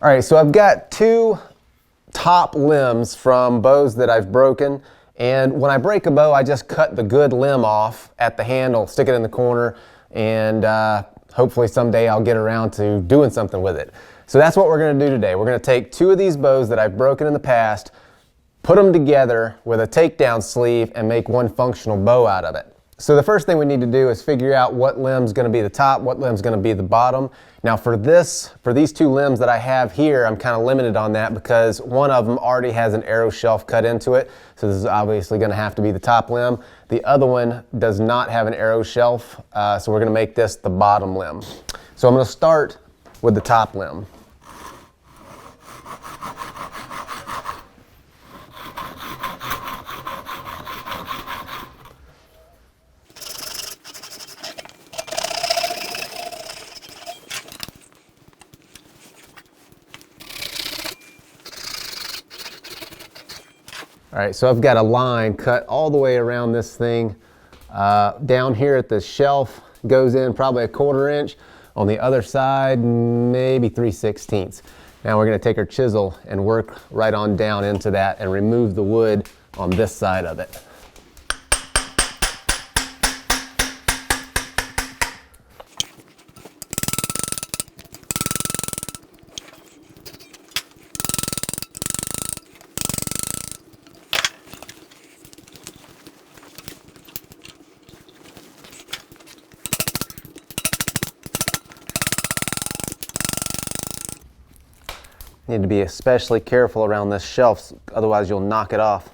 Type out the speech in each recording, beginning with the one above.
All right, so I've got two top limbs from bows that I've broken, and when I break a bow, I just cut the good limb off at the handle, stick it in the corner, and hopefully someday I'll get around to doing something with it. So that's what we're going to do today. We're going to take two of these bows that I've broken in the past, put them together with a takedown sleeve, and make one functional bow out of it. So the first thing we need to do is figure out what limb's going to be the top, what limb's going to be the bottom. Now for these two limbs that I have here, I'm kind of limited on that because one of them already has an arrow shelf cut into it. So this is obviously going to have to be the top limb. The other one does not have an arrow shelf, so we're going to make this the bottom limb. So I'm going to start with the top limb. All right, so I've got a line cut all the way around this thing. Down here at the shelf goes in probably 1/4 inch. On the other side, maybe 3/16. Now we're gonna take our chisel and work right on down into that and remove the wood on this side of it. Need to be especially careful around this shelf, otherwise you'll knock it off.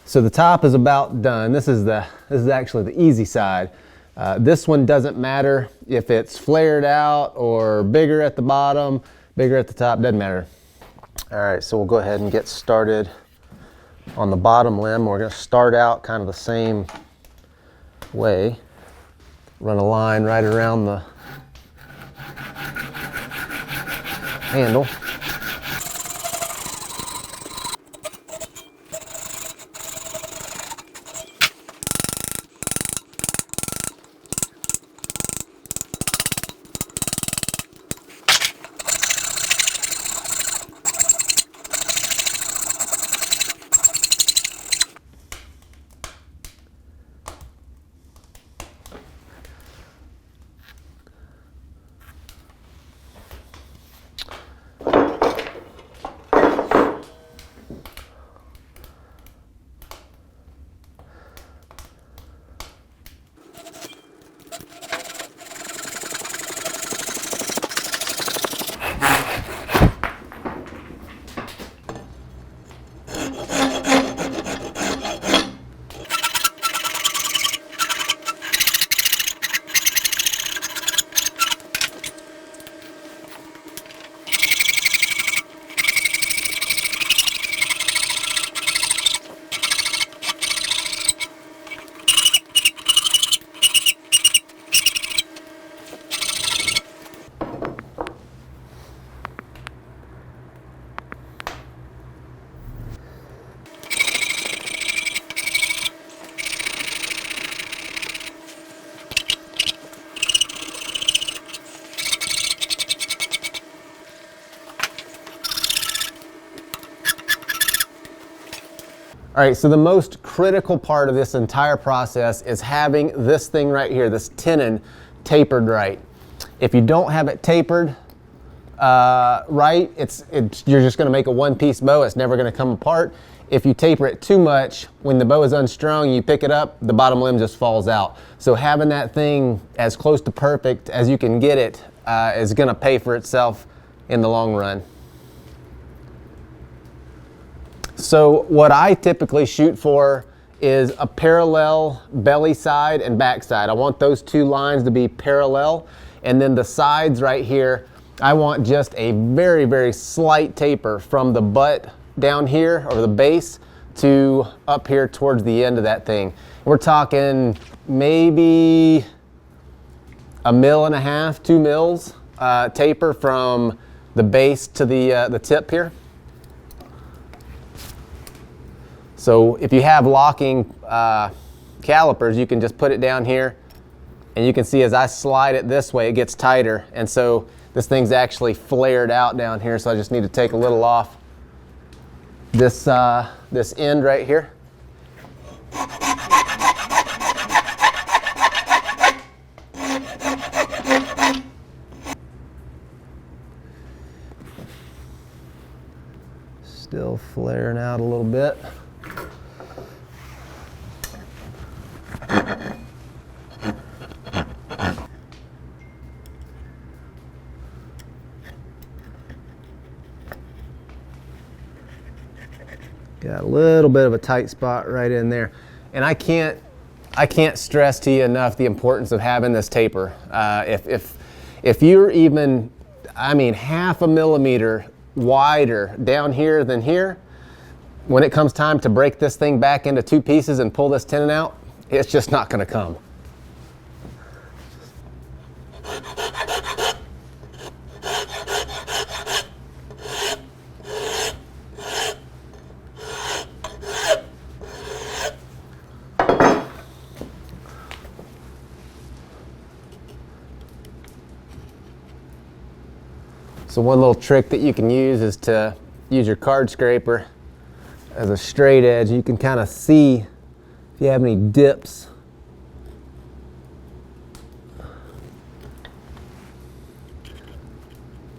So the top is about done. This is actually the easy side. This one doesn't matter if it's flared out or bigger at the bottom, bigger at the top, doesn't matter. All right, so we'll go ahead and get started on the bottom limb. We're gonna start out kind of the same way. Run a line right around the handle. All right, so the most critical part of this entire process is having this thing right here, this tenon, tapered right. If you don't have it tapered, right, you're just going to make a one-piece bow. It's never going to come apart. If you taper it too much, when the bow is unstrung, you pick it up, the bottom limb just falls out. So having that thing as close to perfect as you can get it is going to pay for itself in the long run. So what I typically shoot for is a parallel belly side and back side. I want those two lines to be parallel, and then the sides right here, I want just a very, very slight taper from the butt down here, or the base, to up here towards the end of that thing. We're talking maybe 1.5 mils, 2 mils taper from the base to the tip here. So if you have locking calipers, you can just put it down here, and you can see as I slide it this way, it gets tighter, and so this thing's actually flared out down here, so I just need to take a little off this end right here. Still flaring out a little bit. Got a little bit of a tight spot right in there. And I can't stress to you enough the importance of having this taper. If you're even, I mean, 0.5 millimeter wider down here than here, when it comes time to break this thing back into 2 pieces and pull this tenon out, it's just not going to come. So one little trick that you can use is to use your card scraper as a straight edge. You can kind of see if you have any dips.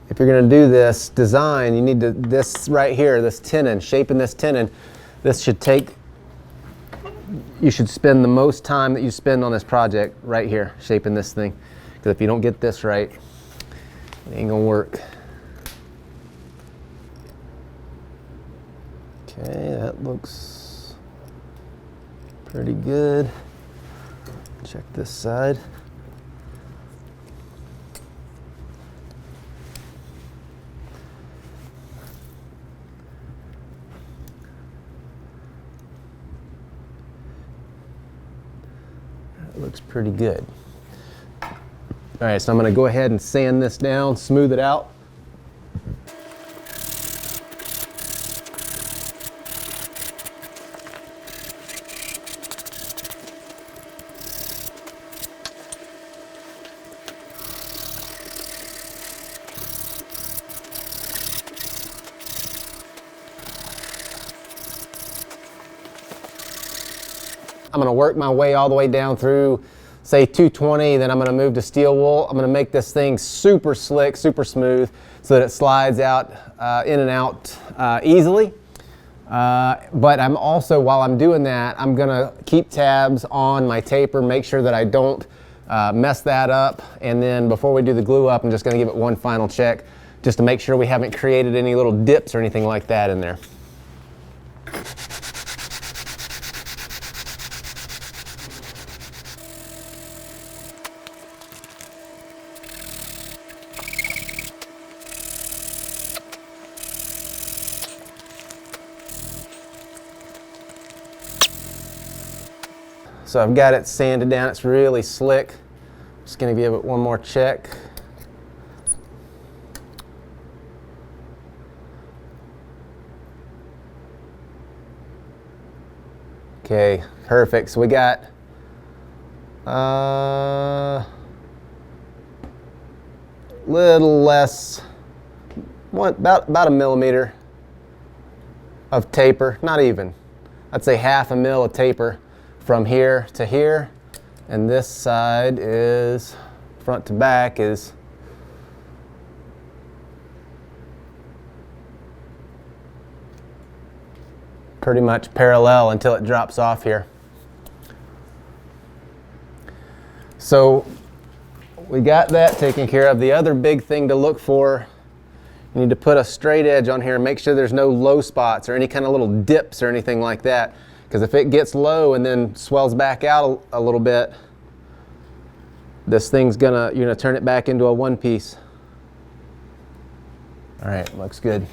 If you're going to do this design, you need to, this right here, this tenon, shaping this tenon, this should take, you should spend the most time that you spend on this project right here, shaping this thing. Because if you don't get this right, it ain't going to work. Okay, that looks pretty good. Check this side. That looks pretty good. All right, so I'm going to go ahead and sand this down, smooth it out. I'm going to work my way all the way down through, say, 220, then I'm going to move to steel wool. I'm going to make this thing super slick, super smooth, so that it slides out in and out easily. But I'm also, while I'm doing that, I'm going to keep tabs on my taper, make sure that I don't mess that up. And then before we do the glue up, I'm just going to give it one final check just to make sure we haven't created any little dips or anything like that in there. So I've got it sanded down, it's really slick. Just gonna give it one more check. Okay, perfect. So we got little less, about 1 millimeter of taper, not even. I'd say 0.5 mil of taper from here to here, and this side is, front to back is pretty much parallel until it drops off here. So we got that taken care of. The other big thing to look for, you need to put a straight edge on here and make sure there's no low spots or any kind of little dips or anything like that. Because if it gets low and then swells back out a little bit, this thing's you're gonna turn it back into a one piece. All right, looks good.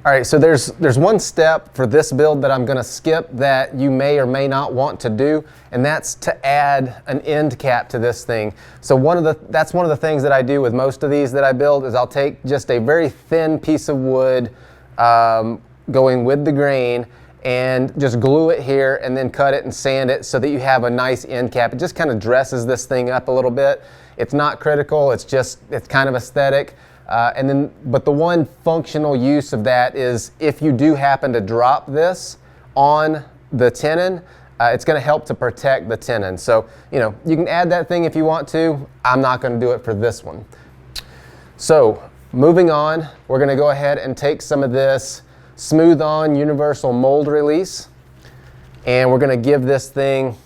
All right, so there's one step for this build that I'm gonna skip that you may or may not want to do, and that's to add an end cap to this thing. So that's one of the things that I do with most of these that I build is I'll take just a very thin piece of wood going with the grain and just glue it here and then cut it and sand it so that you have a nice end cap. It just kind of dresses this thing up a little bit. It's not critical, it's kind of aesthetic. But the one functional use of that is if you do happen to drop this on the tenon, it's going to help to protect the tenon. So, you can add that thing if you want to. I'm not going to do it for this one. So, moving on, we're going to go ahead and take some of this Smooth On Universal Mold Release, and we're going to give this thing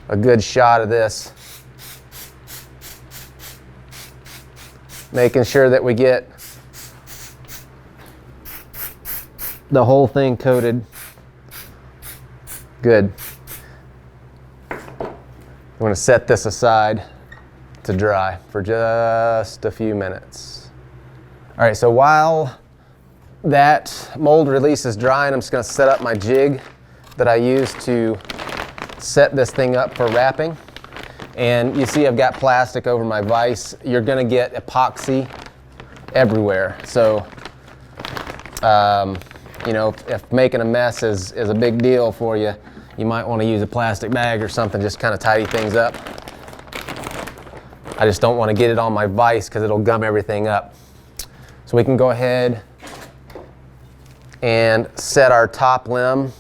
a good shot of this. Making sure that we get the whole thing coated. Good. I'm going to set this aside to dry for just a few minutes. All right, so while that mold release is drying, I'm just going to set up my jig that I use to set this thing up for wrapping. And you see I've got plastic over my vise. You're going to get epoxy everywhere. So, if making a mess is a big deal for you, you might want to use a plastic bag or something, just kind of tidy things up. I just don't want to get it on my vise because it'll gum everything up. So we can go ahead and set our top limb.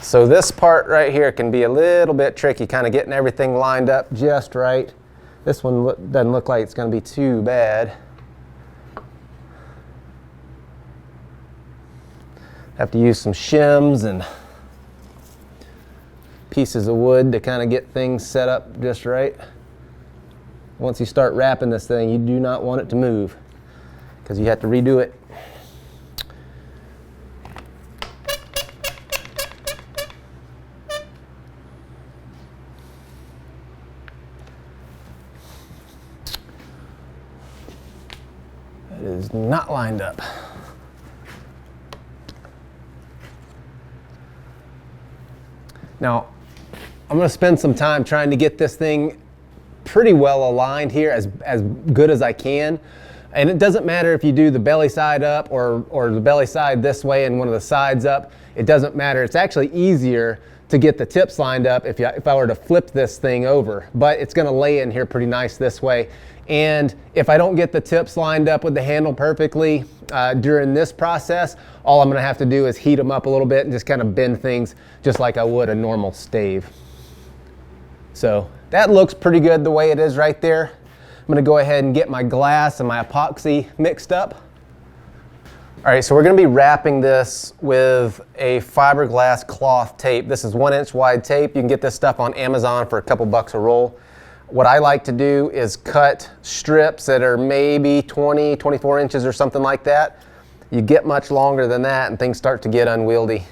So this part right here can be a little bit tricky, kind of getting everything lined up just right. This one doesn't look like it's going to be too bad. Have to use some shims and pieces of wood to kind of get things set up just right. Once you start wrapping this thing, you do not want it to move because you have to redo it. It is not lined up. Now, I'm going to spend some time trying to get this thing pretty well aligned here, as good as I can. And it doesn't matter if you do the belly side up or the belly side this way and one of the sides up. It doesn't matter. It's actually easier to get the tips lined up if I were to flip this thing over. But it's going to lay in here pretty nice this way. And if I don't get the tips lined up with the handle perfectly during this process, all I'm going to have to do is heat them up a little bit and just kind of bend things just like I would a normal stave. So that looks pretty good the way it is right there. I'm going to go ahead and get my glass and my epoxy mixed up. All right, so we're going to be wrapping this with a fiberglass cloth tape. This is 1 inch wide tape. You can get this stuff on Amazon for a couple bucks a roll. What I like to do is cut strips that are maybe 20, 24 inches or something like that. You get much longer than that and things start to get unwieldy.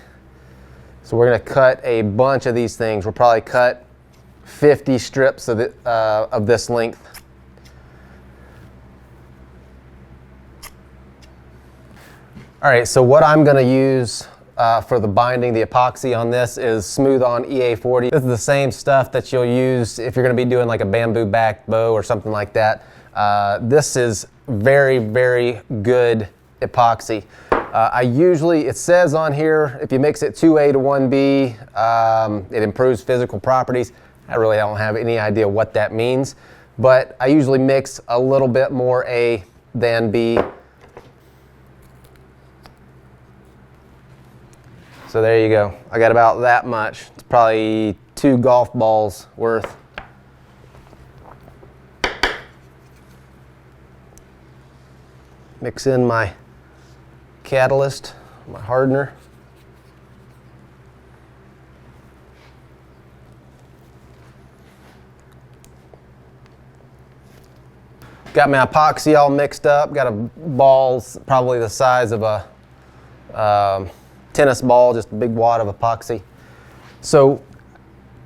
So we're going to cut a bunch of these things. We'll probably cut 50 strips of this length. All right, so what I'm going to use for the binding, the epoxy on this is Smooth On EA40. This is the same stuff that you'll use if you're going to be doing like a bamboo back bow or something like that. This is very, very good epoxy. It says on here, if you mix it 2A to 1B, it improves physical properties. I really don't have any idea what that means, but I usually mix a little bit more A than B. So there you go. I got about that much. It's probably 2 golf balls worth. Mix in my catalyst, my hardener. Got my epoxy all mixed up. Got a ball probably the size of a tennis ball, just a big wad of epoxy. So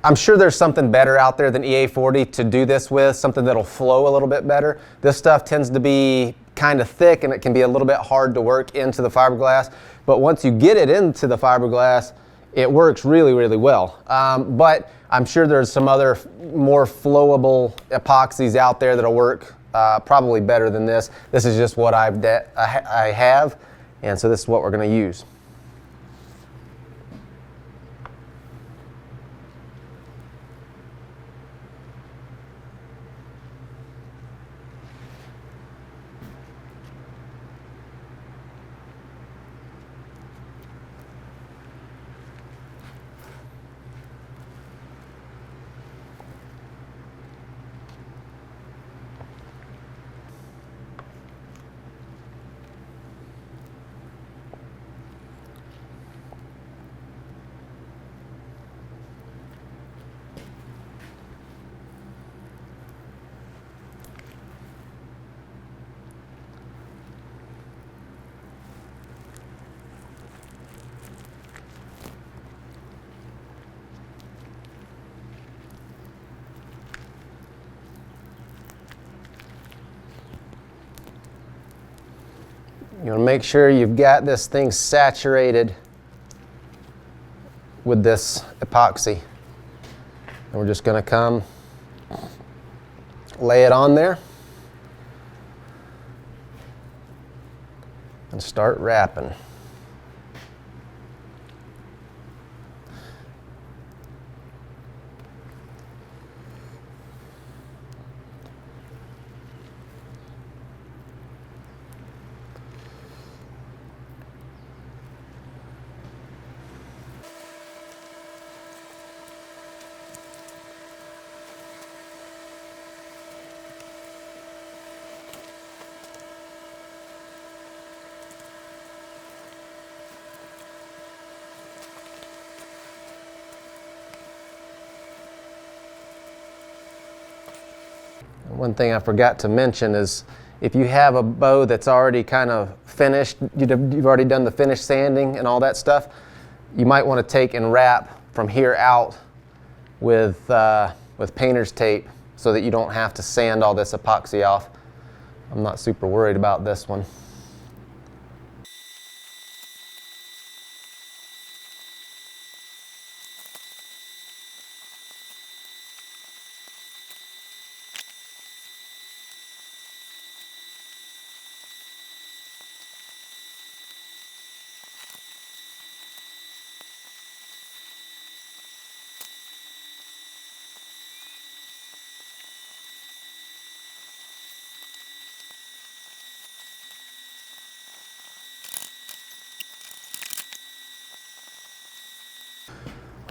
I'm sure there's something better out there than EA40 to do this with, something that'll flow a little bit better. This stuff tends to be kind of thick and it can be a little bit hard to work into the fiberglass, but once you get it into the fiberglass, it works really, really well. But I'm sure there's some other more flowable epoxies out there that'll work probably better than this. This is just what I have, and so this is what we're going to use. You want to make sure you've got this thing saturated with this epoxy. And we're just going to come lay it on there and start wrapping. One thing I forgot to mention is if you have a bow that's already kind of finished, you've already done the finish sanding and all that stuff, you might want to take and wrap from here out with painter's tape so that you don't have to sand all this epoxy off. I'm not super worried about this one.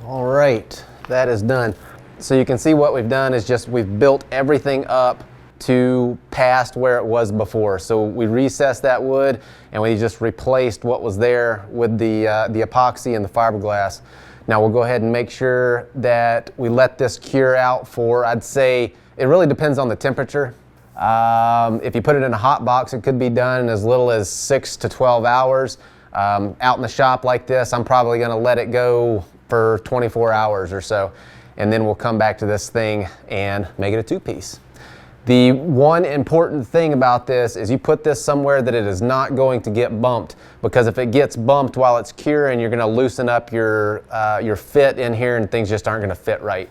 All right, that is done. So you can see what we've done is just we've built everything up to past where it was before. So we recessed that wood and we just replaced what was there with the epoxy and the fiberglass. Now we'll go ahead and make sure that we let this cure out for, I'd say, it really depends on the temperature. If you put it in a hot box, it could be done in as little as 6 to 12 hours. Out in the shop like this, I'm probably going to let it go for 24 hours or so, and then we'll come back to this thing and make it a two-piece. The one important thing about this is you put this somewhere that it is not going to get bumped, because if it gets bumped while it's curing, you're going to loosen up your fit in here and things just aren't going to fit right.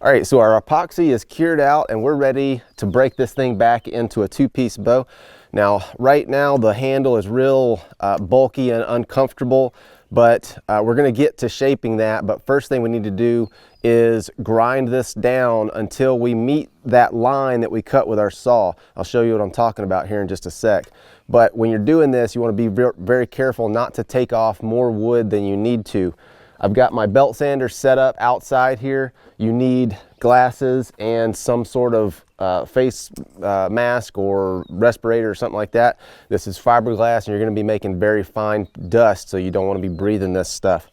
All right, so our epoxy is cured out and we're ready to break this thing back into a two-piece bow. Now, right now the handle is real bulky and uncomfortable, but we're going to get to shaping that. But first thing we need to do is grind this down until we meet that line that we cut with our saw. I'll show you what I'm talking about here in just a sec. But when you're doing this, you want to be very careful not to take off more wood than you need to. I've got my belt sander set up outside here. You need glasses and some sort of face mask or respirator or something like that. This is fiberglass and you're going to be making very fine dust, so you don't want to be breathing this stuff.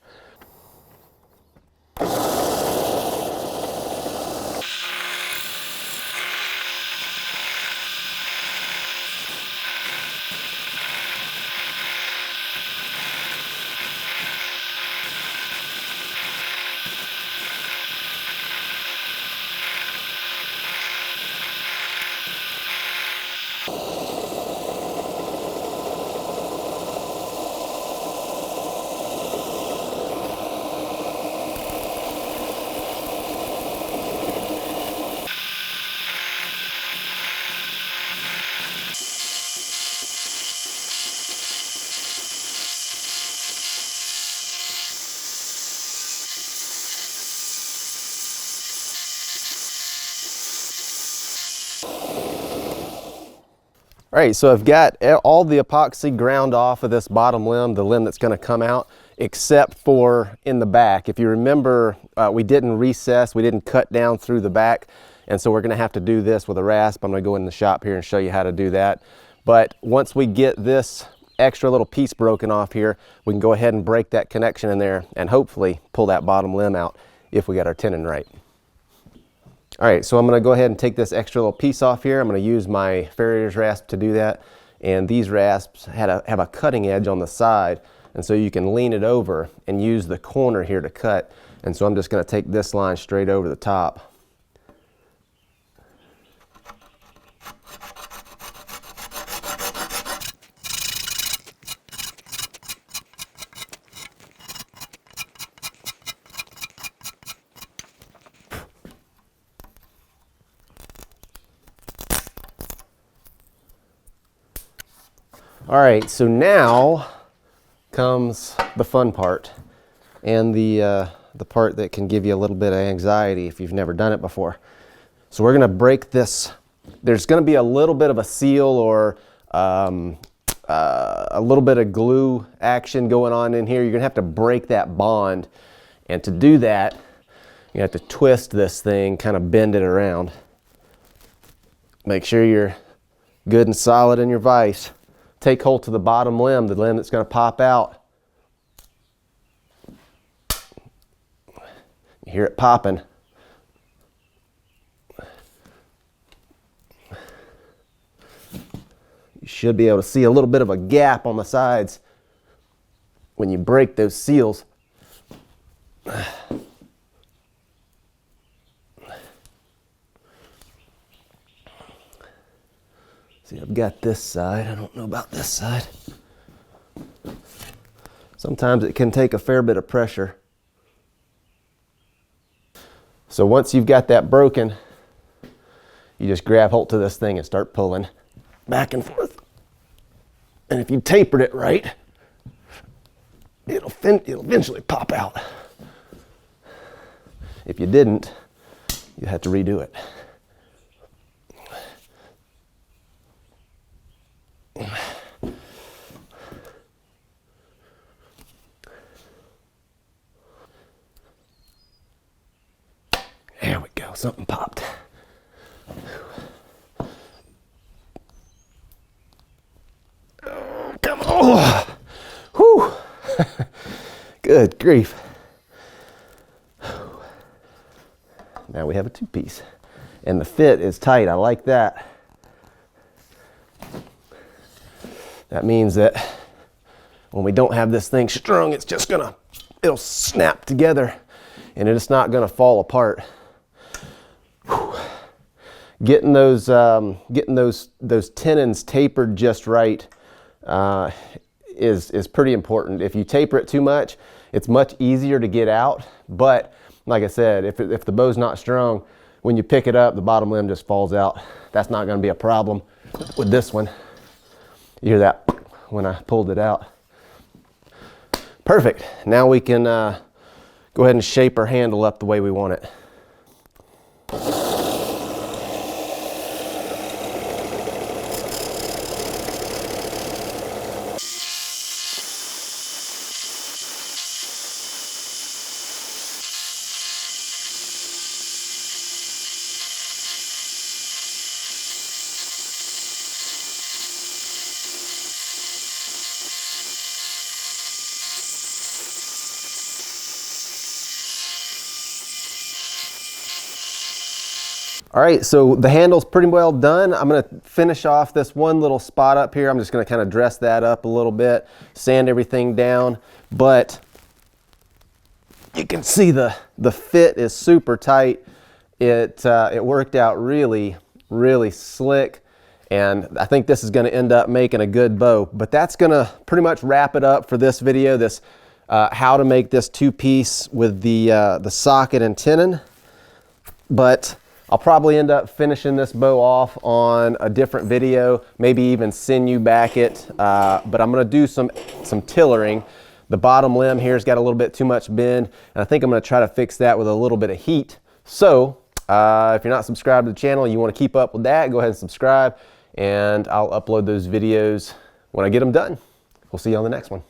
All right, so I've got all the epoxy ground off of this bottom limb, the limb that's going to come out, except for in the back. If you remember, we didn't recess, we didn't cut down through the back, and so we're going to have to do this with a rasp. I'm going to go in the shop here and show you how to do that. But once we get this extra little piece broken off here, we can go ahead and break that connection in there and hopefully pull that bottom limb out if we got our tenon right. All right, so I'm going to go ahead and take this extra little piece off here. I'm going to use my farrier's rasp to do that. And these rasps have a cutting edge on the side, and so you can lean it over and use the corner here to cut. And so I'm just going to take this line straight over the top. All right, so now comes the fun part, and the part that can give you a little bit of anxiety if you've never done it before. So we're going to break this. There's going to be a little bit of a seal or a little bit of glue action going on in here. You're going to have to break that bond, and to do that, you have to twist this thing, kind of bend it around. Make sure you're good and solid in your vise. Take hold to the bottom limb, the limb that's going to pop out. You hear it popping. You should be able to see a little bit of a gap on the sides when you break those seals. See, I've got this side. I don't know about this side. Sometimes it can take a fair bit of pressure. So once you've got that broken, you just grab hold to this thing and start pulling back and forth. And if you tapered it right, it'll eventually pop out. If you didn't, you have to redo it. There we go, something popped. Oh, come on. Whew. Good grief. Now we have a two-piece. And the fit is tight. I like that. That means that when we don't have this thing strung, it's just it'll snap together and it's not gonna fall apart. Whew. Getting those tenons tapered just right is pretty important. If you taper it too much, it's much easier to get out. But like I said, if the bow's not strung, when you pick it up, the bottom limb just falls out. That's not gonna be a problem with this one. You hear that when I pulled it out. Perfect. Now we can go ahead and shape our handle up the way we want it. All right, so the handle's pretty well done. I'm gonna finish off this one little spot up here. I'm just gonna kind of dress that up a little bit, sand everything down, but you can see the fit is super tight. It worked out really, really slick, and I think this is gonna end up making a good bow. But that's gonna pretty much wrap it up for this video, this how to make this two-piece with the socket and tenon. But I'll probably end up finishing this bow off on a different video, maybe even sinew back it, but I'm gonna do some tillering. The bottom limb here's got a little bit too much bend, and I think I'm gonna try to fix that with a little bit of heat. So if you're not subscribed to the channel, you wanna keep up with that, go ahead and subscribe, and I'll upload those videos when I get them done. We'll see you on the next one.